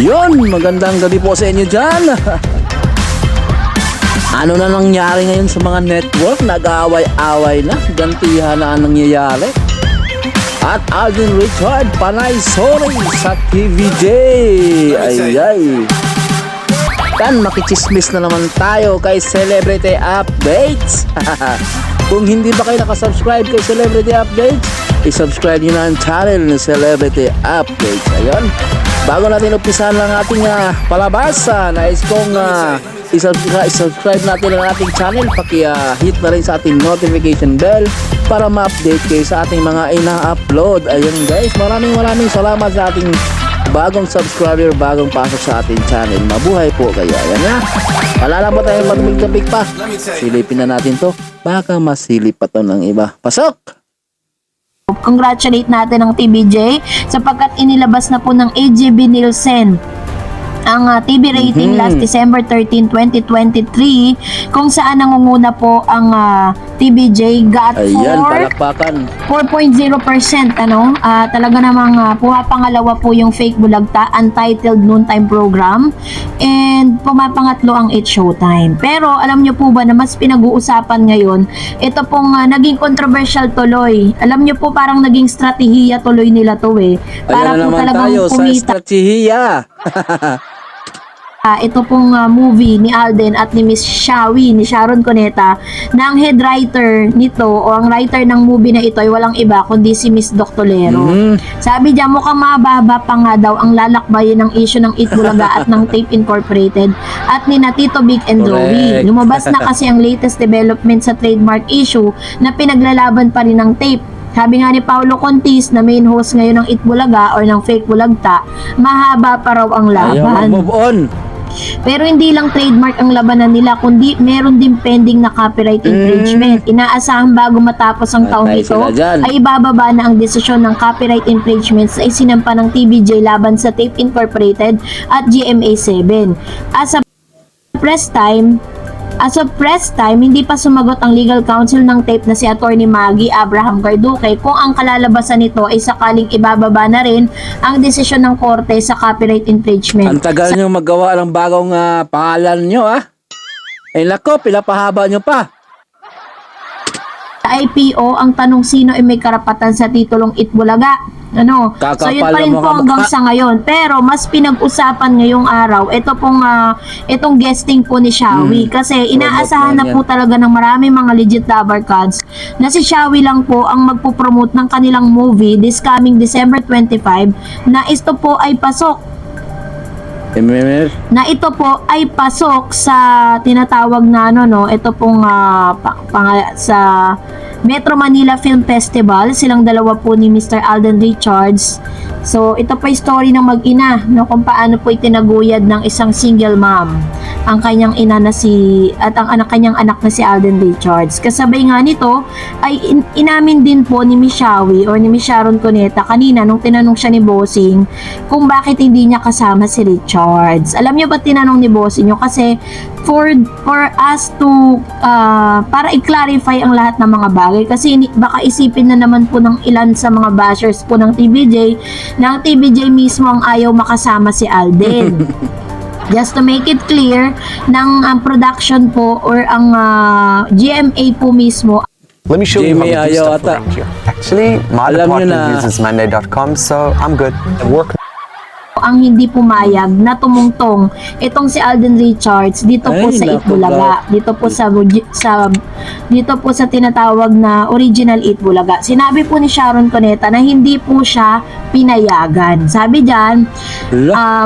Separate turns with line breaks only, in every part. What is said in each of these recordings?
Yun, magandang gabi po sa inyo dyan. Ano na nangyari ngayon sa mga network? Nag-aaway-away na, gantihan na ang nangyayari. At Alden Richard, panay sorry sa TVJ. Ay. Kan, makichismis na naman tayo kay Celebrity Updates. Kung hindi ba kayo nakasubscribe kay Celebrity Updates, isubscribe nyo na ang channel ni Celebrity Updates. Ayun, bago natin umpisahan lang ating palabas, nais kong isubscribe natin ang ating channel. Paki-hit na rin sa ating notification bell para ma-update kayo sa ating mga ina-upload. Ayun guys, maraming salamat sa ating bagong subscriber, bagong pasok sa ating channel. Mabuhay po kayo. Ayan na. Palala mo tayong matumig-tumig pa. Silipin na natin to. Baka masilip pa to ng iba. Pasok!
Congratulate natin ang TVJ sapagkat inilabas na po ng AGB Nielsen ang TV rating last December 13, 2023 kung saan nangunguna po ang TVJ got
ayan, palakpakan
4.0%, talaga namang pumapangalawa po yung Fake Bulagta Untitled Noontime Program and pumapangatlo ang It's Showtime. Pero alam nyo po ba na mas pinag-uusapan ngayon ito pong naging controversial tuloy. Alam nyo po parang naging strategiya tuloy nila to para
ayan
po
naman
talagang
tayo
kumita.
sa strategiya.
Ito pong movie ni Alden at ni Miss Shawi, ni Sharon Cuneta, na ang head writer nito o ang writer ng movie na ito ay walang iba kundi si Miss Doctolero. Sabi diya mukhang mababa pa nga daw ang lalakbayin ng issue ng Eat Bulaga at ng Tape Incorporated at ni Tito Big and Joey. Lumabas na kasi ang latest development sa trademark issue na pinaglalaban pa rin ng Tape. Sabi nga ni Paulo Contis na main host ngayon ng Eat Bulaga or ng Fake Bulagta, mahaba pa raw ang laban.
Ayaw move on.
Pero hindi lang trademark ang labanan nila, kundi meron din pending na copyright infringement. Inaasahan bago matapos ang taong ito ay ibababa na ang desisyon ng copyright infringement sa isinampa ng TVJ laban sa Tape Incorporated at GMA7. As of press time, hindi pa sumagot ang legal counsel ng Tape na si Attorney Maggie Abraham Garduque kung ang kalalabasan nito ay sakaling ibababa na rin ang desisyon ng korte sa copyright infringement.
Ang tagal nyo magawa ng bagong pangalan nyo Eh nako, pinapahaba nyo pa.
Sa IPO, ang tanong sino ay may karapatan sa titulong Eat Bulaga. So yun pa rin po hanggang sa ngayon. Pero mas pinag-usapan ngayong araw itong guesting po ni Shawi kasi inaasahan na po talaga ng maraming mga legit lover cards na si Shawi lang po ang magpo-promote ng kanilang movie this coming December 25 na ito po ay pasok sa tinatawag na ito pong sa Metro Manila Film Festival. Silang dalawa po ni Mr. Alden Richards. So ito po yung story ng mag-ina kung paano po itinaguyod ng isang single mom ang kanyang ina na kanyang anak na si Alden Richards. Kasabay nga nito ay inamin din po ni Miss Shawi or ni Miss Sharon Cuneta kanina nung tinanong siya ni Bossing kung bakit hindi niya kasama si Richards. Alam niyo ba tinanong ni Bossing nyo? Kasi for us to para i-clarify ang lahat ng mga bagay kasi baka isipin na naman po ng ilan sa mga bashers po ng TVJ na ang TVJ mismo ang ayaw makasama si Alden. Just to make it clear, ng production po or ang GMA po mismo.
Let me show you how we do
ayaw
stuff around here. Actually, my department uses Monday.com, so I'm good. I work
ang hindi pumayag na tumungtong itong si Alden Richards dito po sa Eat Bulaga, dito po sa tinatawag na original Eat Bulaga. Sinabi po ni Sharon Cuneta na hindi po siya pinayagan. Sabi diyan,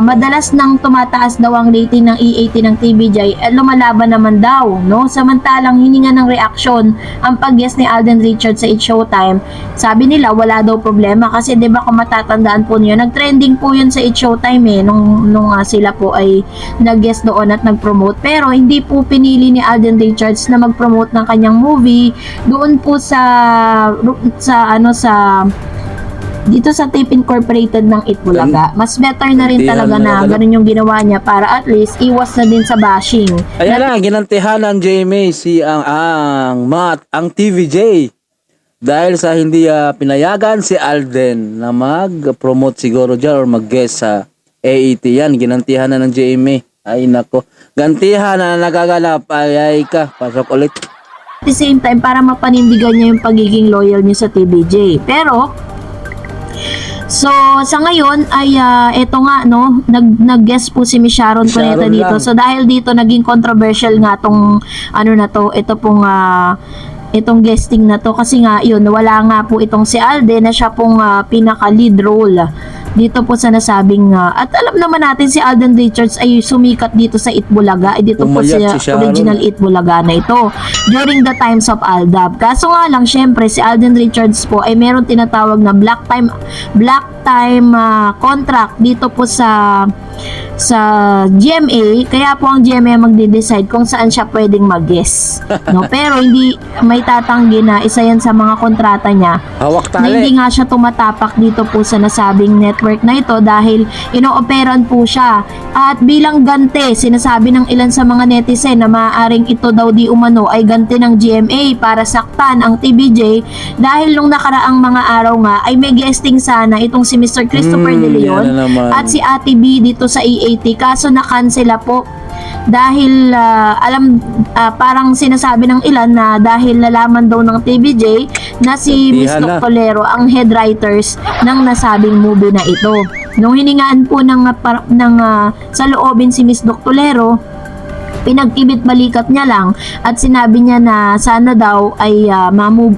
madalas nang tumataas daw ang rating ng E18 ng TVJ, lumalaban naman daw, samantalang hininga ng reaksyon ang pag-guest ni Alden Richards sa It's Showtime. Sabi nila wala daw problema kasi 'di ba kung matatandaan po niyo, nag-trending po 'yun sa It's Showtime nung sila po ay nag-guest doon at nag-promote, pero hindi po pinili ni Alden Richards na mag-promote ng kanyang movie doon po dito sa Tape Incorporated ng Eat Bulaga. Mas better na rin talaga na ganun yung ginawa niya para at least iwas na din sa bashing.
Ayan na, ginantihan ng GMA ang TVJ dahil sa hindi pinayagan si Alden na mag-promote siguro dyan or mag-guest sa AET yan, ginantihan na ng GMA. Ay nako, gantihan na nagaganap, ay ka, pasok ulit.
At the same time, para mapanindigan niya yung pagiging loyal niya sa TVJ. Pero, so, sa ngayon ay eto nga no, nag-guest po si Miss Sharon Cuneta
Sharon
dito.
lang.
So dahil dito naging controversial nga tong ano na to, ito pong itong guesting na to kasi nga yun wala nga po itong si Alden na siya pong pinaka lead role dito po sa nasabing at alam naman natin si Alden Richards ay sumikat dito sa Itbulaga dito po
Pumayat
sa
si Sharon.
original Itbulaga na ito during the times of Aldab. Kaso nga lang syempre si Alden Richards po ay meron tinatawag na black time contract dito po sa GMA, kaya po ang GMA magde-decide kung saan siya pwedeng mag-guest. No, pero hindi may tatanggi na isa yan sa mga kontrata niya
Hawak
na hindi
tali.
nga siya tumatapak dito po sa nasabing network na ito dahil inooperan po siya. At bilang ganti, sinasabi ng ilan sa mga netizen na maaaring ito daw di umano ay ganti ng GMA para saktan ang TVJ dahil nung nakaraang mga araw nga ay may guesting sana itong si Mr. Christopher De Leon
yan na naman.
at si Ate B dito sa EAT, kaso na-cancela po dahil parang sinasabi ng ilan na dahil nalaman daw ng TVJ na si Miss
Gantihan na.
Doc Tolero ang head writers ng nasabing movie na ito. Nung hiningaan po sa loobin si Miss Doc Tolero, pinagkibit balikat niya lang at sinabi niya na sana daw ay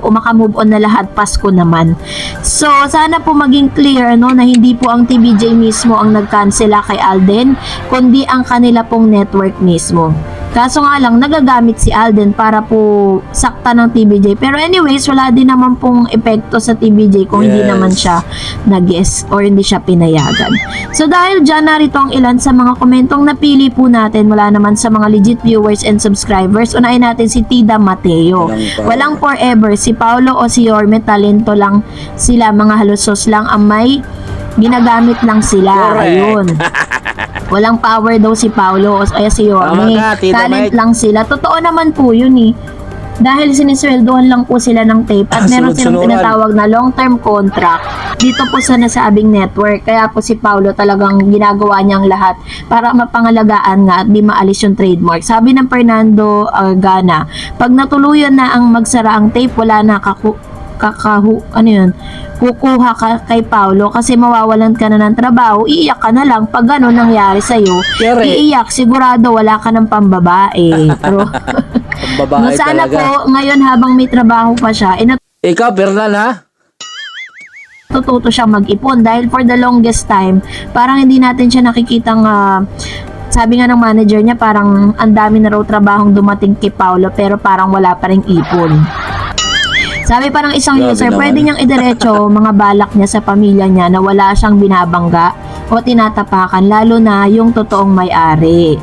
makamove on na lahat, Pasko naman. So sana po maging clear no na hindi po ang TVJ mismo ang nagkansela kay Alden kundi ang kanila pong network mismo. Kaso nga lang nagagamit si Alden para po sakta ng TVJ. Pero anyways, wala din naman pong epekto sa TVJ kung hindi
Yes.
naman siya nag-guest or hindi siya pinayagan. So dahil dyan narito ang ilan sa mga komentong napili po natin mula naman sa mga legit viewers and subscribers. Unahin natin si Tida Mateo. Walang forever. Si Paulo o si Yorme, talento lang sila. Mga halusos lang ang may ginagamit lang sila.
Correct.
Ayun. Walang power daw si Paulo o si Yorme.
Tama ka, Tita
Talent
Mike.
lang sila. Totoo naman po yun eh. Dahil sinisweldohan lang po sila ng tape at meron silang
Sunod-sunuran.
tinatawag na long-term contract dito po sa nasabing network. Kaya po si Paulo talagang ginagawa niyang lahat para mapangalagaan nga at di maalis yung trademark. Sabi ng Fernando Argana, pag natuluyan na ang magsara ang tape, wala na kukuha ka kay Paulo kasi mawawalan ka na ng trabaho, iiyak ka na lang pag gano'n nangyari sa'yo.
Kere.
Iiyak, sigurado wala ka ng pambabae. Pero,
Babae
sana
talaga.
po, ngayon habang may trabaho pa siya,
Ikaw, Bernal ha?
natututo siya mag-ipon dahil for the longest time, parang hindi natin siya nakikitang sabi nga ng manager niya, parang ang dami na raw trabahong dumating kay Paulo pero parang wala pa ring ipon. Sabi pa ng isang
Grabe
user,
naman.
pwede niyang idiretso mga balak niya sa pamilya niya na wala siyang binabangga o tinatapakan, lalo na yung totoong may-ari.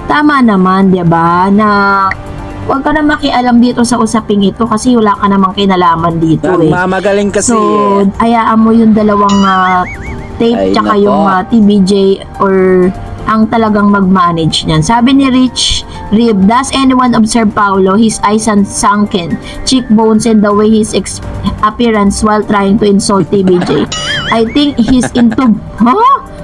Tama naman, 'di ba? Na huwag ka na makialam dito sa usaping ito kasi wala ka namang kinalaman dito eh.
Mamagaling kasi.
So, hayaan mo yung dalawang tape
Ay,
tsaka
nako.
yung TVJ or ang talagang mag-manage niyan. Sabi ni Rich Rib, does anyone observe Paulo, his eyes and sunken cheekbones and the way his appearance while trying to insult TVJ? I think he's into,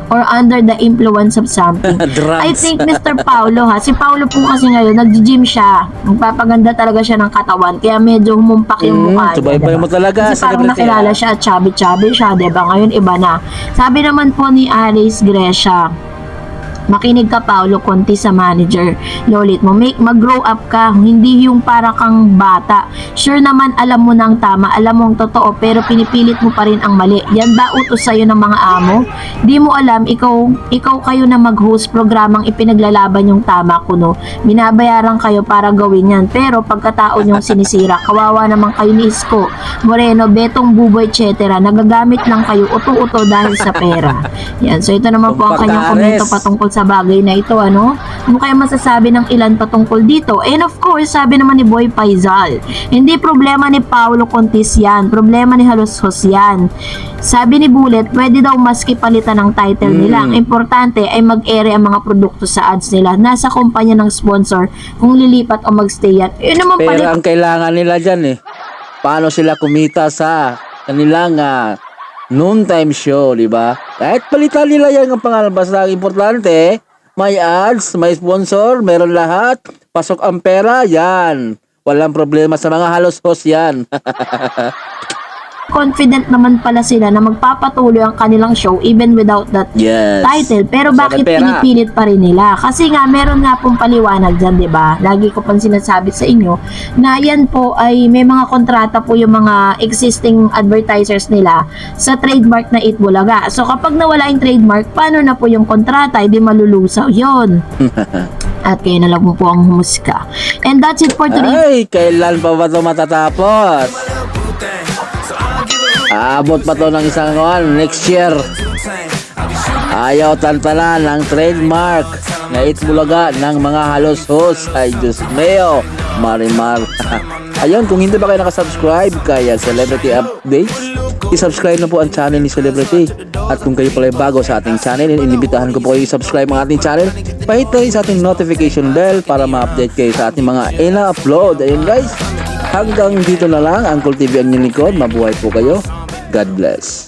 or under the influence of something.
Drugs.
I think Mr. Paulo si Paulo po kasi ngayon, nag-gym siya. Magpapaganda talaga siya ng katawan, kaya medyo humumpak yung mukha niya.
Subaybay
diba?
mo talaga,
Kasi parang
celebrity,
nakilala siya at chubby-chubby siya, diba? Ngayon iba na. Sabi naman po ni Alice Grecia, makinig ka Paulo konti sa manager Lolit mo, mag-grow up ka, hindi yung para kang bata. Sure naman alam mo na ang tama, alam mo ang totoo, pero pinipilit mo pa rin ang mali. Yan ba utos sa'yo ng mga amo? Di mo alam, ikaw kayo na mag-host programang ipinaglalaban yung tama kuno. Binabayaran kayo para gawin yan, pero pagkatao yung sinisira, kawawa naman kayo ni Isko Moreno, Betong Buboy, etc. Nagagamit lang kayo uto-uto dahil sa pera. Yan, so ito naman po ang kanyang komento patungkol sa bagay na ito, ano? Ano kaya masasabi ng ilan patungkol dito? And of course, sabi naman ni Boy Paizal, hindi problema ni Paulo Contis yan, problema ni Halusos yan. Sabi ni Bullet, pwede daw maski palitan ng title nila. Ang importante ay mag-ere ang mga produkto sa ads nila. Nasa kumpanya ng sponsor kung lilipat o magstay yan. Yun naman
Pera
pala.
ang kailangan nila dyan eh. Paano sila kumita sa kanilang noontime show, di ba? Kahit palitan nila yan ang pangalan, basta ang importante, may ads, may sponsor, meron lahat, pasok ang pera, yan. Walang problema sa mga halos host yan.
Confident naman pala sila na magpapatuloy ang kanilang show even without that
Yes.
title. Pero
Sa
bakit
pera.
pinipilit pa rin nila? Kasi nga, meron nga pong paliwanag dyan, di ba? Lagi ko pang sinasabi sa inyo na yan po ay may mga kontrata po yung mga existing advertisers nila sa trademark na Itbulaga. So, kapag nawala yung trademark, paano na po yung kontrata? Hindi malulusaw yon. At kayo na lang po ang humusga. And that's it for today.
Ay, kailan pa ba ito matatapos? Aabot pa to ng isang next year. Ayaw tantanan ng trademark na Itbulaga ng mga halos host. Ay, Diyos mio, Marimar. Ayun, kung hindi pa kayo nakasubscribe kaya Celebrity Updates, isubscribe na po ang channel ni Celebrity. At kung kayo pala bago sa ating channel, inibitahan ko po kayo i-subscribe ang ating channel. Pahit na rin sa ating notification bell para ma-update kayo sa ating mga ina-upload. Ayun guys, hanggang dito na lang. Uncle TV ang inyong likod. Mabuhay po kayo. God bless.